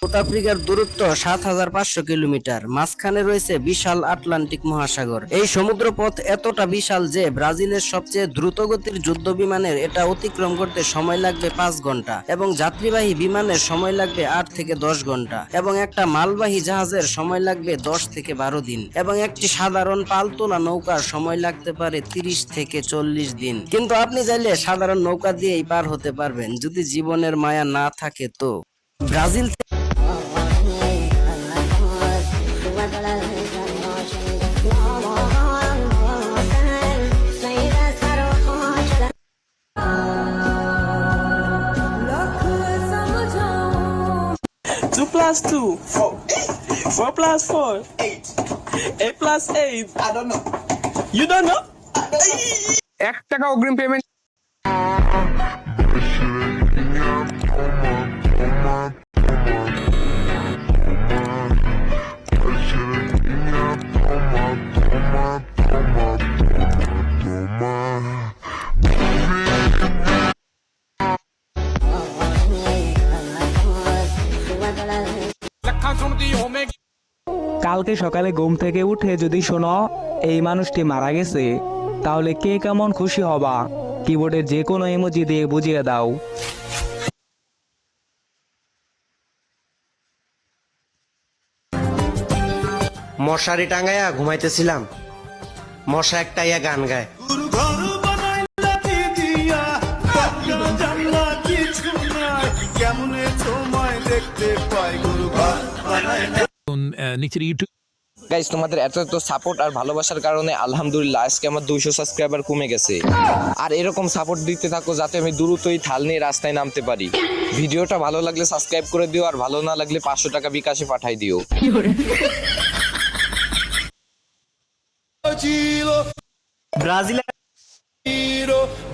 South আফ্রিকার দূরত্ব ৭,৫০০ kilometre. মাঝখানে রয়েছে বিশাল আটলান্টিক মহাসাগর। এই সমুদ্রপথ এতটা বিশাল যে ব্রাজিলের সবচেয়ে দ্রুতগতির যুদ্ধ বিমানের এটা অতিক্রম করতে সময় লাগবে ৫ ঘন্টা, এবং যাত্রীবাহী বিমানের সময় লাগবে ৮ থেকে ১০ ঘন্টা, এবং একটা মালবাহী জাহাজের সময় লাগবে ১০ থেকে ১২ দিন, এবং একটি সাধারণ পালতোলা নৌকার সময় লাগতে পারে ৩০ থেকে ৪০ দিন। কিন্তু আপনি চাইলে সাধারণ নৌকা দিয়েই পার হতে পারবেন, যদি জীবনের মায়া না থাকে তো। Brazil Two plus two. Four. Four plus four. Eight. Eight plus eight. I don't know. You don't know? 1 টাকা অগ্রিম পেমেন্ট। কালকে সকালে ঘুম থেকে উঠে যদি শোনো এই মানুষটি মারা গেছে, তাহলে কে কেমন খুশি হবা? কিবোর্ডের যে কোনো ইমোজি দিয়ে বুঝিয়ে দাও। মশারি টাঙ্গাইয়া ঘুমাইতেছিলাম, মশা একটা ইয়া গান গায়। নিচের ইউটিউব গাইস, তোমাদের এত এত সাপোর্ট আর ভালোবাসার কারণে আলহামদুলিল্লাহ আজকে আমার 200 সাবস্ক্রাইবার কমে গেছে। আর এরকম সাপোর্ট দিতে থাকো যাতে আমি দ্রুতই থাল নিয়ে রাস্তায় নামতে পারি। ভিডিওটা ভালো লাগলে সাবস্ক্রাইব করে দিও, আর ভালো না লাগলে 500 টাকা বিকাশে পাঠাই দিও। Brazil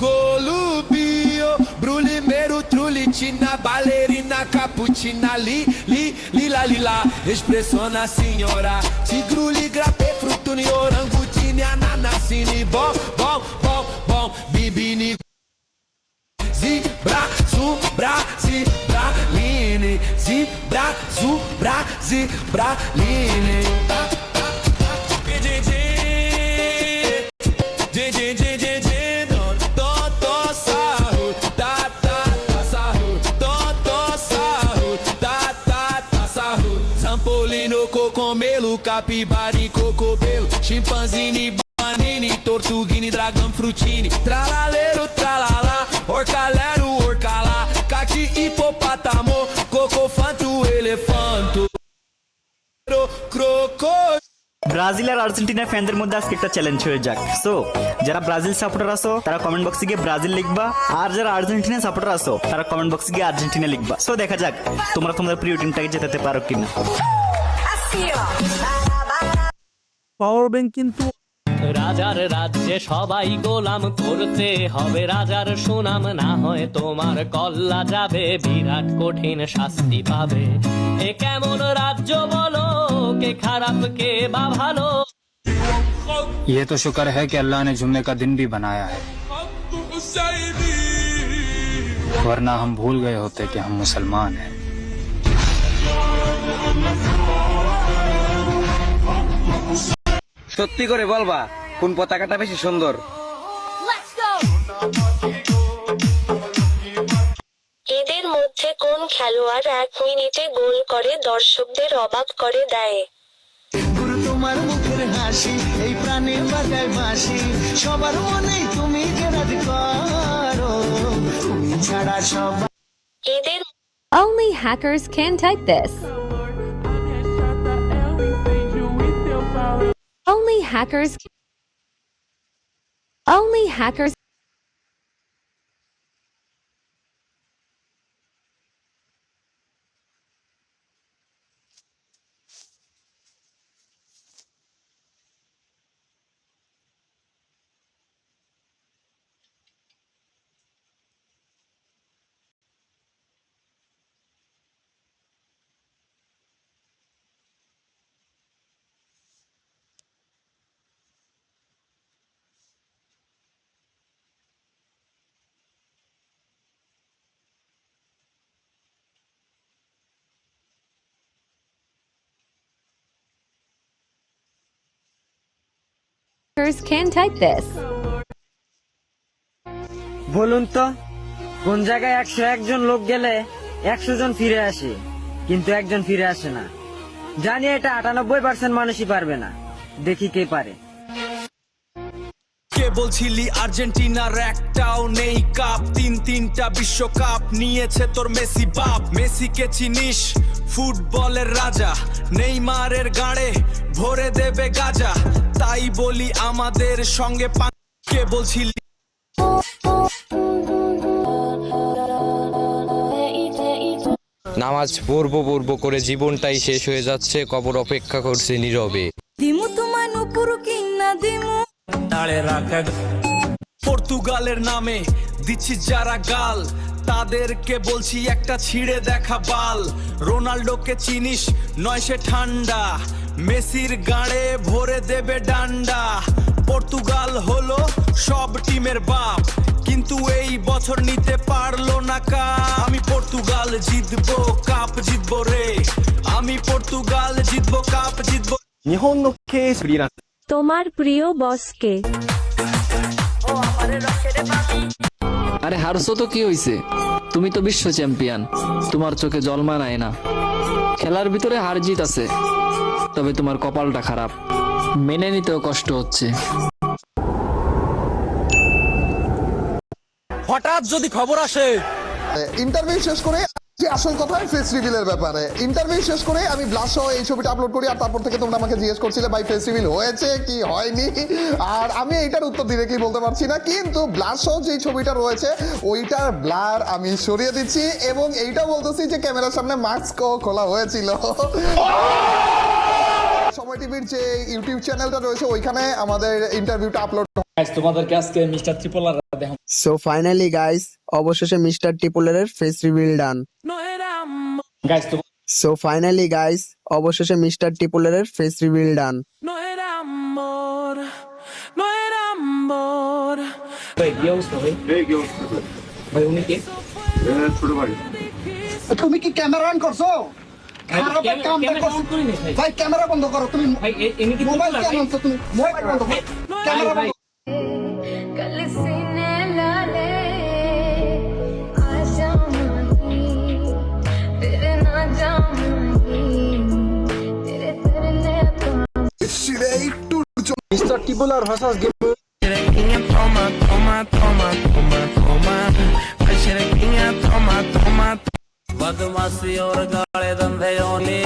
Golubio, brulimeiro, trulitina, ballerina, caputina, lila, lila, expressiona senhora, tigruli, grape, frutuni, orangutini, ananasini, bom, bom, bom, bom, bibini, zibra, zubra, zibraline, zibra, zubra, zibraline. Zampolino, cocomelo, capibari, cocobelo, chimpanzini, bananini, tortuguini, dragão, frutini, tralaleiro, tralala, orcalero, orcala, cati, hipopótamo, cocofanto, elefanto, croco. Brazil আর Argentina ফ্যানদের মধ্যে আজকে একটা challenge হয়ে যাক। So যারা Brazil supporter আছো তারা কমেন্ট বক্সে গিয়ে ব্রাজিল লিখবা, আর যারা আর্জেন্টিনা সাপোর্টার আছো তারা কমেন্ট বক্সে গিয়ে আর্জেন্টিনা লিখবা। সো দেখা যাক তোমরা তোমাদের প্রিয় টিমটাকে জেতাতে পারো কিনা। পাওয়ার ব্যাংক কিন্তু রাজার রাজ্যে সবাই গোলাম, করতে হবে রাজার সুনাম, না হয় তোমার কল্লা যাবে, বিরাট কঠিন শাস্তি পাবে। এ কেমন রাজ্য বলো, কে খারাপ কে বা ভালো। ये तो शुक्र है कि अल्लाह ने जुम्मे का दिन भी बनाया है, वरना हम भूल गए होते कि हम मुसलमान हैं। সত্যি করে বলবা কোন পতাকাটা বেশি সুন্দর? এদের মধ্যে কোন খেলোয়াড় 1 মিনিটে গোল করে দর্শকদের অবাক করে দেয়? গুরু তোমার মুখের হাসি, এই প্রাণে বাজায় বাঁশি, সবার মনেই তুমি রাজ করো, তুমি ছাড়া সবাই। এদের Only hackers can type this. Only hackers. Only hackers. hackers can type this? বলুন তো কোন জায়গায় 101 জন লোক গেলে 100 জন ফিরে আসে কিন্তু একজন ফিরে আসে না। জানি এটা 98% মানুষই পারবে না, দেখি কে পারে। কে বলছিলি আর্জেন্টিনার একটাও নেই কাপ, তিনটা বিশ্বকাপ নিয়েছে তোর মেসি বাপ। মেসিকে চিনিস ফুটবলের রাজা, নেইমারের গাড়ে ভরে দেবে গাজা, তাই বলি আমাদের সঙ্গে কে বলছিলি নামাজ পড়বো করে জীবনটাই শেষ হয়ে যাচ্ছে, কবর অপেক্ষা করছে নীরবে। পর্তুগালের নামে দিচ্ছি যারা গাল, তাদেরকে বলছি একটা ছিঁড়ে দেখা বাল। রোনাল্ডোকে চিনিস নয় সে ঠান্ডা, মেসির গাড়ে ভরে দেবে ডান্ডা। পর্তুগাল হলো সব টিমের বাপ, কিন্তু এই বছর নিতে পারলো না কাপ। আমি পর্তুগাল জিতবো, কাপ জিতবো রে, আমি পর্তুগাল জিতবো, কাপ জিতবো। তোমার প্রিয় বসকে আরে হারছো তো কি হইছে, তুমি তো বিশ্ব চ্যাম্পিয়ন, তোমার চোখে জল মানায় না। খেলার ভিতরে হার জিত আছে, তবে তোমার কপালটা খারাপ, মেনে নিতেও কষ্ট হচ্ছে। হঠাৎ যদি খবর আসে ইন্টারভিউ শেষ করে যে আসল কথা ফেস রিভিলের ব্যাপারে, ইন্টারভিউ শেষ করে আমি ব্লাশ সহ এই ছবিটা আপলোড করি, আর তারপর থেকে তোমরা আমাকে জিজ্ঞেস করছিলে ভাই ফেস রিভিল হয়েছে কি হয়নি, আর আমি এইটার উত্তর ডিরেক্টলি বলতে পারছি না। কিন্তু ব্লাশ সহ যে ছবিটা রয়েছে ওইটার ব্লার আমি সরিয়ে দিচ্ছি, এবং এইটা বলতেছি যে ক্যামেরার সামনে মাস্কও খোলা হয়েছিল। সময় টিভির যে ইউটিউব চ্যানেলটা রয়েছে ওইখানে আমাদের ইন্টারভিউটা আপলোড। তোমাদেরকে আজকে মিস্টার ত্রিপোলার দেখাবো। সো ফাইনালি গাইস, অবশেষে মিস্টার টিপোলারের ফেস রিভিল ডান। সো ফাইনালি গাইস, অবশেষে মিস্টার টিপোলারের ফেস রিভিল ডান। তুমি কি ক্যামেরা অন করছো? ভাই ক্যামেরা বন্ধ করো, তুমি মোবাইল কেন আনছো? তুমি মোবাইল বন্ধ করো, ক্যামেরা বন্ধ। মিস্টার টিপোলার ভার্সাস গেম। बदमाशी और गाले धंधे ओले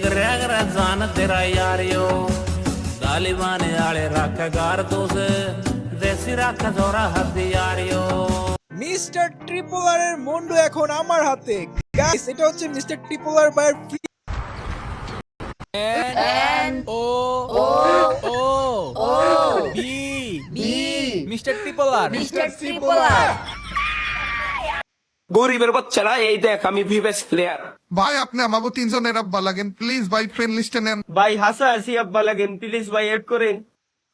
ग्रह जान तेरा यारियो तालिबान आले रख गार तो से देसी रख जोरा हथियारियो। মিস্টার ট্রিপোলারের মুন্ডু এখন আমার হাতে গাইস, এটা হচ্ছে মিস্টার ট্রিপোলার বাই মিস্টার ট্রিপোলার। গরিবের বাচ্চারা এই দেখ আমি ভিভেস প্লেয়ার। ভাই আপনি আমাকে 3 জনের আব্বা লাগেন, প্লিজ ভাই ফ্রেন্ড লিস্টে নেন। ভাই হাসা হাসি আব্বা লাগেন, প্লিজ ভাই এড করেন।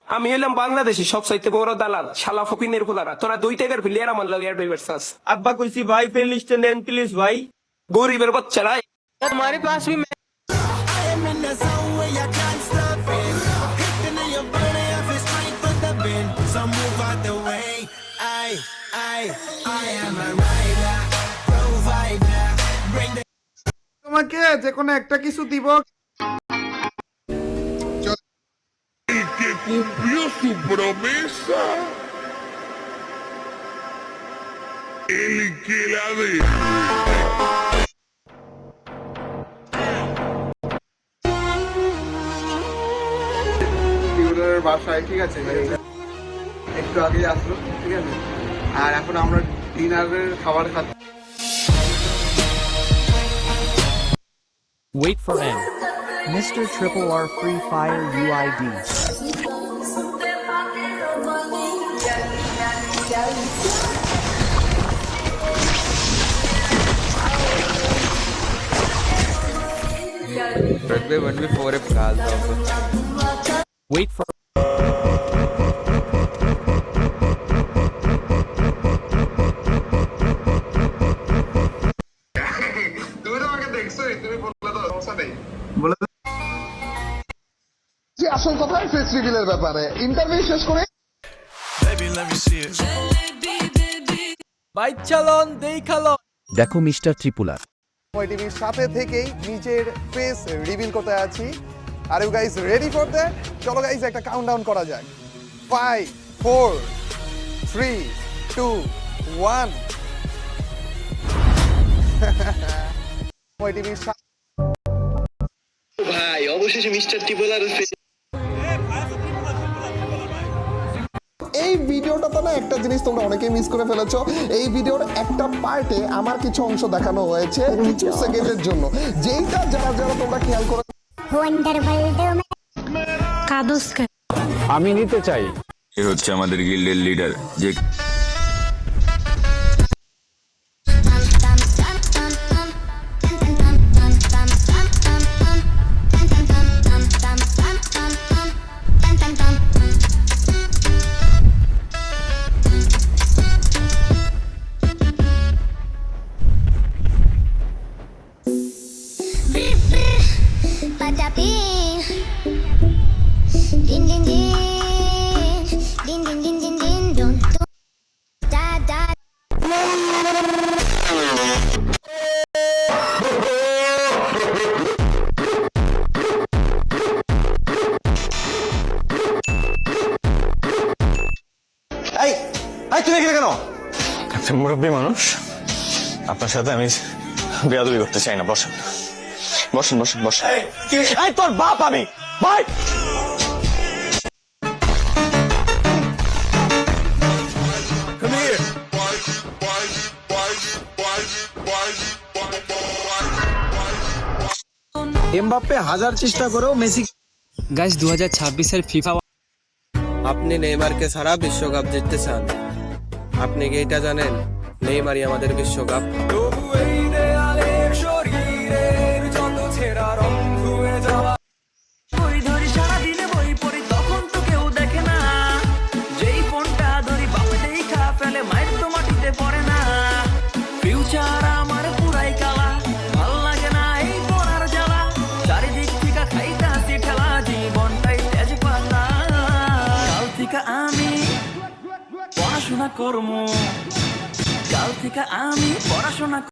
আমি হলাম বাংলাদেশি সবচাইতে বড় দালাল, শালা ফকিনের ফুলারা, তোরা 2 টাকার প্লেয়ার আমার লাগে এড হইবারছাস। আব্বা কইছি ভাই ফ্রেন্ড লিস্টে নেন প্লিজ ভাই। গরিবের বাচ্চারা हमारे पास भी তোমাকে যে কোনো একটা কিছু দিব। que cumplió su promesa, el que la ve. বাসায় ঠিক আছে, একটু আগে আসলো ঠিক আছে, আর এখন আমরা ডিনারের খাবার খাচ্ছি। Wait for him. Mr. Triple R Free Fire UID. Wait for আসল কথা ফেস রিভিলের ব্যাপারে ইন্টারভিউ শেষ করে বাইক চালন দেখালো देखो मिस्टर त्रिपुलार টিভির সাথে থেকেই নিজের ফেস রিভিল করতে আছি। Are you guys ready for that? চলো গাইস একটা কাউন্টডাউন করা যাক। 5 4 3 2 1 টিভির ভাই অবশেষে মিস্টার ত্রিপুলার এই ভিডিওটা তো না একটা জিনিস তোমরা অনেকেই মিস করে ফেলেছো। এই ভিডিওর একটা পার্টে আমার কিছু অংশ দেখানো হয়েছে কিছু সেকেন্ডের জন্য, যেইটা যারা যারা তোমরা খেয়াল করো। আমি নিতে চাই এ হচ্ছে আমাদের গিল্ডের লিডার যে তুমি এখানে কেন? একটা মুরব্বী মানুষ, আপনার সাথে আমি বেয়াদবি করতে চাই না। বসেন বসেন বসেন বসেন। এই তোর বাপ আমি ভাই। এমবাপ্পে হাজার চেষ্টা করেও মেসি। গাইস 2026 ফিফা আপনি নেইমারকে ছাড়া বিশ্বকাপ জিততে চান? আপনি কি এটা জানেন নেইমারই আমাদের বিশ্বকাপ? আমি পড়াশোনা করবো, কাল থেকে আমি পড়াশোনা